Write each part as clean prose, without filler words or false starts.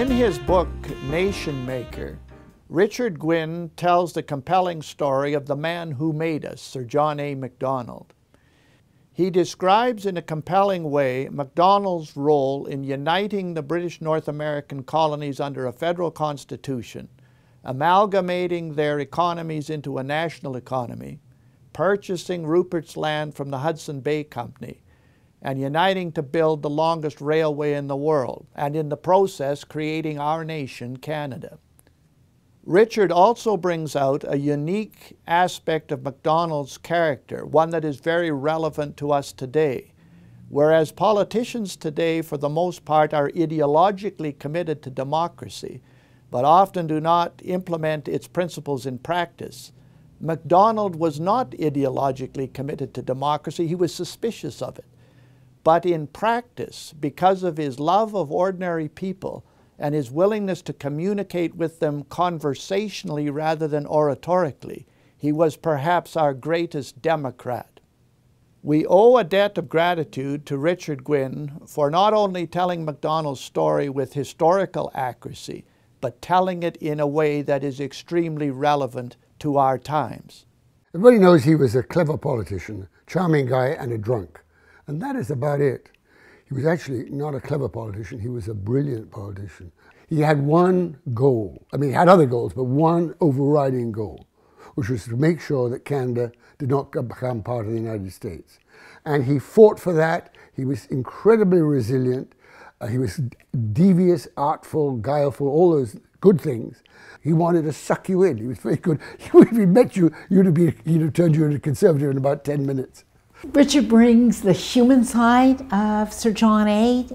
In his book, Nation Maker, Richard Gwyn tells the compelling story of the man who made us, Sir John A. Macdonald. He describes in a compelling way Macdonald's role in uniting the British North American colonies under a federal constitution, amalgamating their economies into a national economy, purchasing Rupert's Land from the Hudson Bay Company, and uniting to build the longest railway in the world, and in the process creating our nation, Canada. Richard also brings out a unique aspect of Macdonald's character, one that is very relevant to us today. Whereas politicians today, for the most part, are ideologically committed to democracy, but often do not implement its principles in practice, Macdonald was not ideologically committed to democracy. He was suspicious of it. But in practice, because of his love of ordinary people and his willingness to communicate with them conversationally rather than oratorically, he was perhaps our greatest democrat. We owe a debt of gratitude to Richard Gwyn for not only telling Macdonald's story with historical accuracy, but telling it in a way that is extremely relevant to our times. Everybody knows he was a clever politician, charming guy, and a drunk. And that is about it. He was actually not a clever politician, he was a brilliant politician. He had one goal, I mean he had other goals, but one overriding goal, which was to make sure that Canada did not become part of the United States. And he fought for that. He was incredibly resilient. He was devious, artful, guileful, all those good things. He wanted to suck you in. He was very good. If he met you, he'd have turned you into a conservative in about 10 minutes. Richard brings the human side of Sir John A.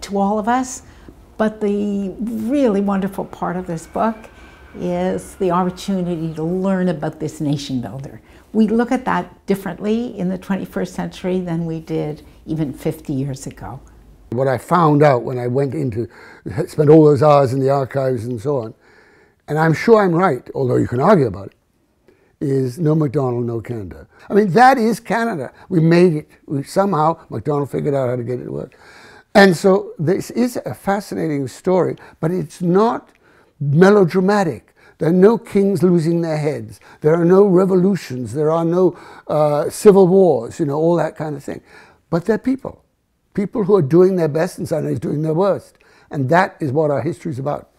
To all of us, but the really wonderful part of this book is the opportunity to learn about this nation builder. We look at that differently in the 21st century than we did even 50 years ago. What I found out when I went into, spent all those hours in the archives and so on, and I'm sure I'm right, although you can argue about it, is no Macdonald, no Canada. I mean, that is Canada. We made it. Somehow, Macdonald figured out how to get it to work. And so this is a fascinating story, but it's not melodramatic. There are no kings losing their heads. There are no revolutions. There are no civil wars, you know, all that kind of thing. But they're people. People who are doing their best and sometimes doing their worst. And that is what our history is about.